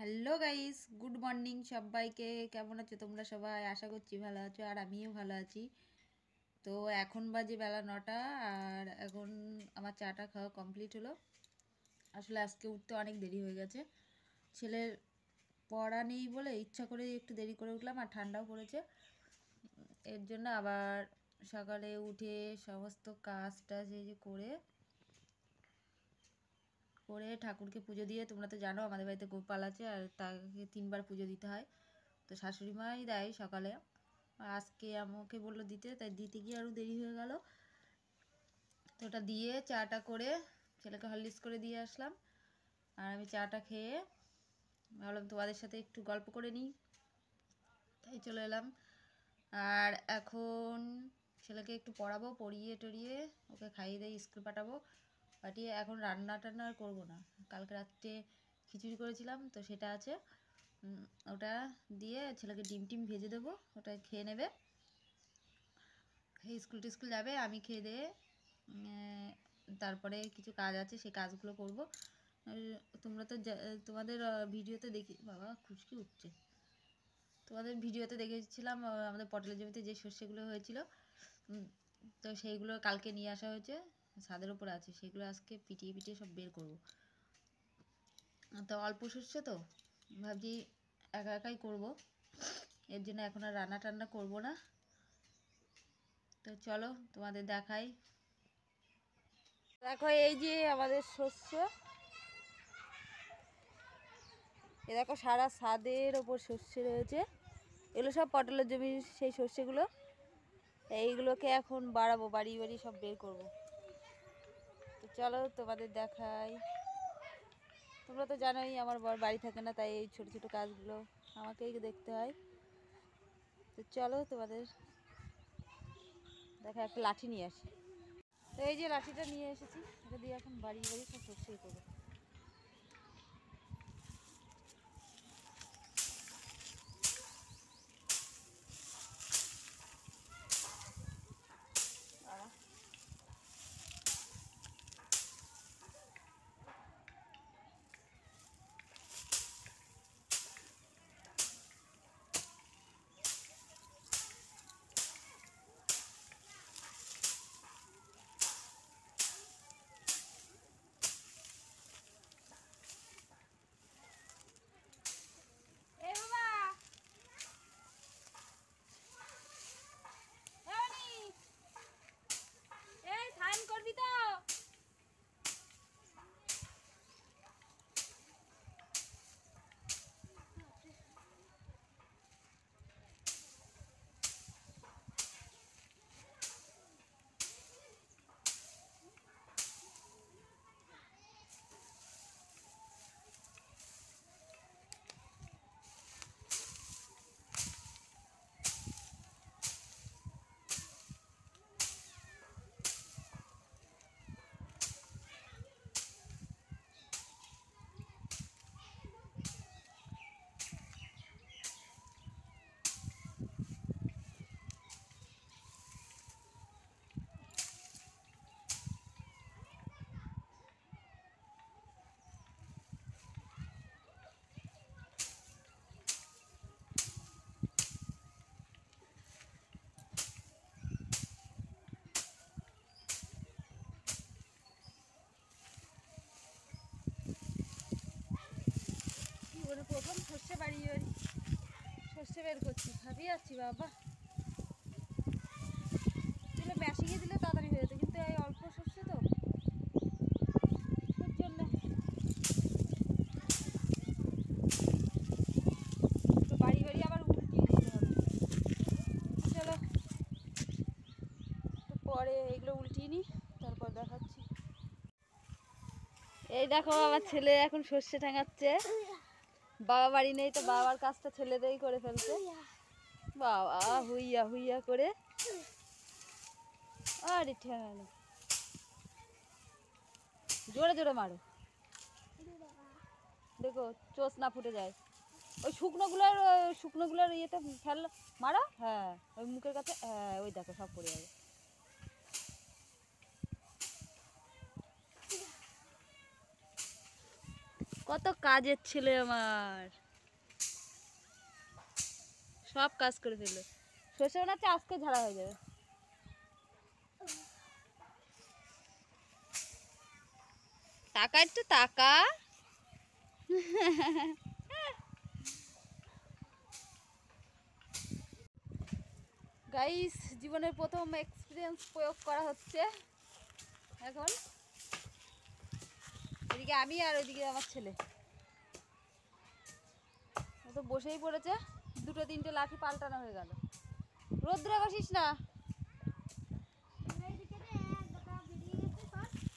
Hello guys, good morning সবাইকে। কেমন আছো তোমরা সবাই? আশা করছি ভালো আছো, আর আমিও ভালো আছি। তো এখন বাজে বেলা 9টা, আর এখন আমার চাটা খাওয়া কমপ্লিট হলো। আসলে আজকে উঠতে অনেক দেরি হয়ে গেছে, ছেলের পড়া নেই বলে ইচ্ছা করে একটু দেরি করে উঠলাম, আর ঠান্ডাও পড়েছে। এর জন্য আবার সকালে উঠে সমস্ত কাজ টাজ এই যে করে করে ঠাকুরকে পুজো দিয়ে, তোমরা তো জানো আমাদের বাড়িতে গোপাল আছে আর তাকে 3বার পুজো দিতে হয়। তো শাশুড়ি মাই দেয় সকালে, আজকে আমাকে বললো দিতে, তাই দিতে গিয়ে আরও দেরি হয়ে গেল। তো ওটা দিয়ে চাটা করে ছেলেকে হরলিক্স করে দিয়ে আসলাম, আর আমি চাটা খেয়ে ভাবলাম তোমাদের সাথে একটু গল্প করে নিই, তাই চলে এলাম। আর এখন ছেলেকে একটু পড়াবো, পড়িয়ে টড়িয়ে ওকে খাইয়ে দিয়ে স্কুল পাঠাবো। পাঠিয়ে এখন রান্না টান্না আর করবো না, কালকে রাত্রে খিচুড়ি করেছিলাম তো সেটা আছে, ওটা দিয়ে ছেলেকে ডিম টিম ভেজে দেবো, ওটা খেয়ে নেবে, খেয়ে স্কুল টিস্কুল যাবে। আমি খেয়ে দিয়ে তারপরে কিছু কাজ আছে, সেই কাজগুলো করব। তোমরা তো তোমাদের ভিডিওতে দেখি, বাবা খুশকি উঠছে, তোমাদের ভিডিওতে দেখেছিলাম আমাদের পটলের জমিতে যে শস্যগুলো হয়েছিল, তো সেইগুলো কালকে নিয়ে আসা হয়েছে, ছাদের উপর আছে, সেগুলো আজকে পিটিয়ে পিটিয়ে সব বের করব। তো অল্প শস্য তো ভাবছি একা একাই করব, এর জন্য এখন আর রান্না টান্না করব না। তো চলো তোমাদের দেখাই। দেখো এই যে আমাদের শস্য, এ দেখো সারা ছাদের ওপর শস্য রয়েছে, এগুলো সব পটলের জমির সেই শস্যগুলো, এইগুলোকে এখন বাড়াবো, বাড়ি বাড়ি সব বের করব। তো চলো তোমাদের দেখাই। তোমরা তো জানোই আমার বর বাড়ি থাকে না, তাই এই ছোটো ছোটো কাজগুলো আমাকেই দেখতে হয়। তো চলো তোমাদের দেখা, একটা লাঠি নিয়ে আসি। তো এই যে লাঠিটা নিয়ে এসেছি, এটা দিয়ে এখন বাড়ি বাড়ি সব শস্যই করবো। প্রথম সর্ষে বাড়ি সর্ষে বের করছি, ভাবি আছি বাবা, দিলে মেশিনে দিলে তাড়াতাড়ি হয়ে যেত, কিন্তু এই অল্প সর্ষে তো এর জন্য তো বাড়ি বাড়ি আবার উল্টিয়ে দিতে হবে। চলো তো পরে এইগুলো উল্টিয়ে নিই, তারপর দেখাচ্ছি। এই দেখো আমার ছেলে এখন সর্ষে ঠ্যাঙাচ্ছে, বাবা বাড়ি নেই তো বাবার কাজটা ছেলেদেরই করে ফেলছে, বাবা হুইয়া হুইয়া করে, আরে ঠ্যাঙানো, জোরে জোরে মারো, দেখো চোচ না ফুটে যায়। ওই শুকনোগুলোর ইয়েতে ফেল, মারো, হ্যাঁ ওই মুখের কাছে, হ্যাঁ ওই দেখো সব পড়ে যাবে। কত কাজের ছেলে আমার, সব কাজ করে ফেললো। সর্ষে মনে হচ্ছে আজকে ঝাড়া হয়ে যাবে। টাকা একটু টাকা। গাইস, জীবনের প্রথম এক্সপিরিয়েন্স প্রয়োগ করা হচ্ছে এখন। এদিকে আমি আর ওইদিকে আমার ছেলে তো বসেই পড়েছে। দুটো তিনটে লাঠি পাল্টানো হয়ে গেল। রোদ্রে বসিস না,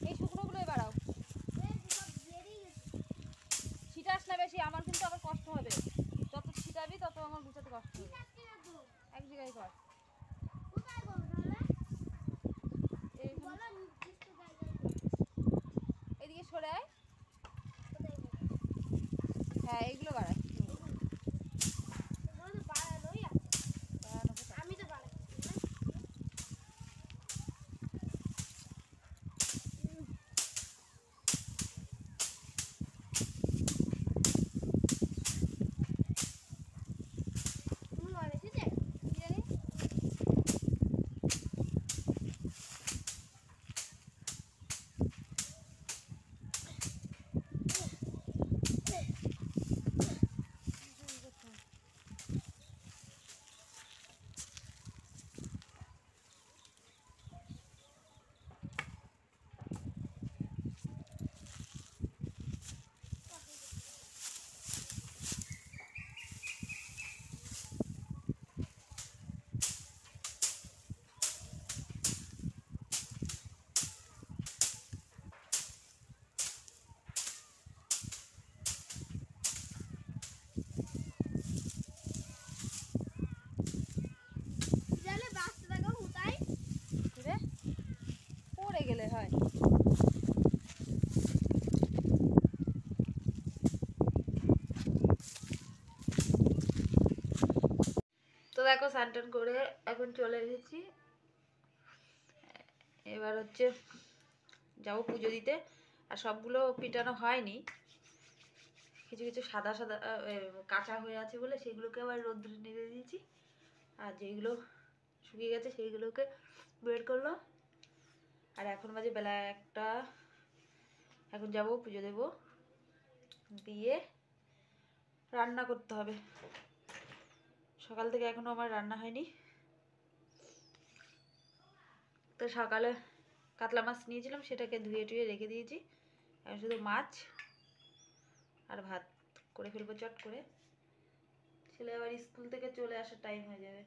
এই শুকনোগুলোই বাড়াও। ছিটাস না বেশি, আমার কিন্তু আবার কষ্ট হবে। যত ছিটাবি তত আমার গুছাতে কষ্ট হবে। এক জায়গায় কর। এদিকে সরে আয়। হ্যাঁ, এইগুলো বাড়ায়। পড়ে গেলে হয়। তো দেখো, স্নান করে এখন চলে এসেছি। এবার হচ্ছে যাবো পুজো দিতে। আর সবগুলো পিটানো হয়নি, কিছু কিছু সাদা সাদা কাঁচা হয়ে আছে বলে সেগুলোকে আবার রোদ্রে নেড়ে দিয়েছি। আর যেগুলো শুকিয়ে গেছে সেইগুলোকে বের করলো। আর এখন বাজে বেলা 1টা। এখন যাব পুজো দেব, দিয়ে রান্না করতে হবে। সকাল থেকে এখনো আমার রান্না হয়নি। তো সকালে কাতলা মাছ নিয়েছিলাম, সেটাকে ধুয়ে টুয়ে রেখে দিয়েছি। এখন শুধু মাছ আর ভাত করে ফেলবো চট করে। ছেলে আবার স্কুল থেকে চলে আসার টাইম হয়ে যাবে।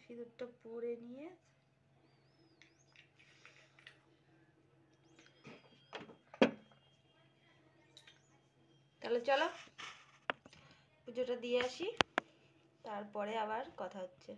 সিঁদুরটা পরে নিয়ে তাহলে চলো পুজোটা দিয়ে আসি, তারপরে আবার কথা হচ্ছে।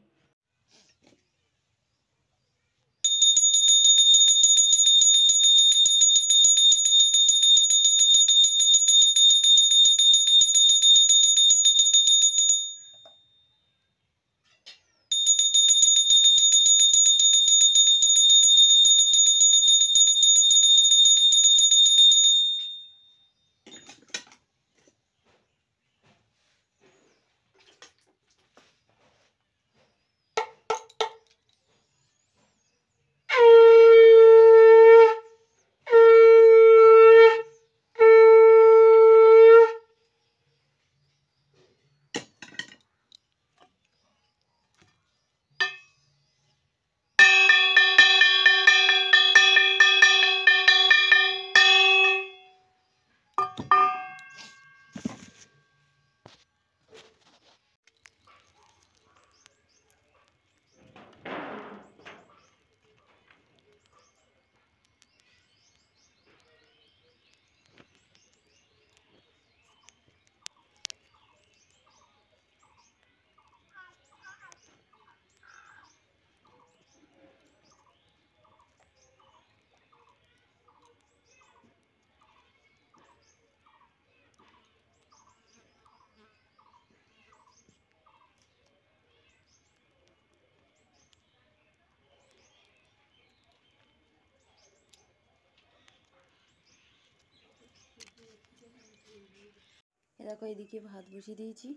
এ দেখো এদিকে ভাত বসিয়ে দিয়েছি,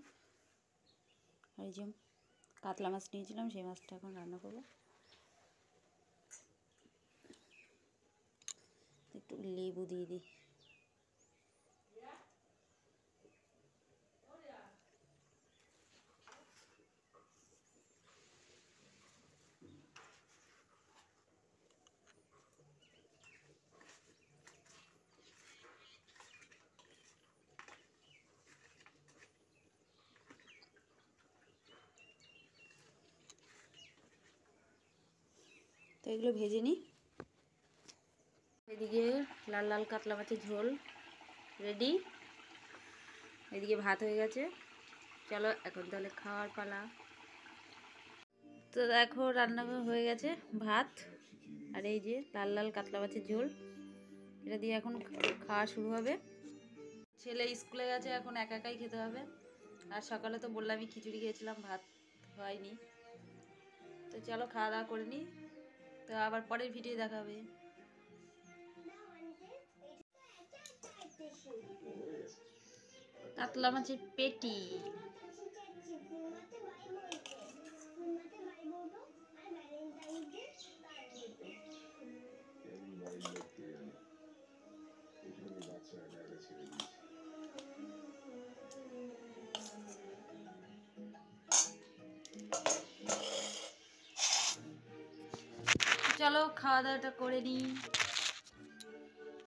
আর এই যে কাতলা মাছ নিয়েছিলাম, সেই মাছটা এখন রান্না করবো। একটু লেবু দিয়ে দিই। তো এগুলো ভেজে নিই। এদিকে লাল লাল কাতলা মাছের ঝোল রেডি, এদিকে ভাত হয়ে গেছে। চলো এখন তাহলে খাওয়ার পালা। তো দেখো রান্না হয়ে গেছে, ভাত আর এই যে লাল লাল কাতলা মাছের ঝোল, এটা দিয়ে এখন খাওয়া শুরু হবে। ছেলে স্কুলে গেছে, এখন একা একাই খেতে হবে। আর সকালে তো বললামই খিচুড়ি খেয়েছিলাম, ভাত হয়নি। তো চলো খাওয়া দাওয়া করে নিই, তো আবার পরের ভিডিও দেখা হবে। কাতলা মাছের পেটি। চলো খাওয়া দাওয়াটা করে নিই।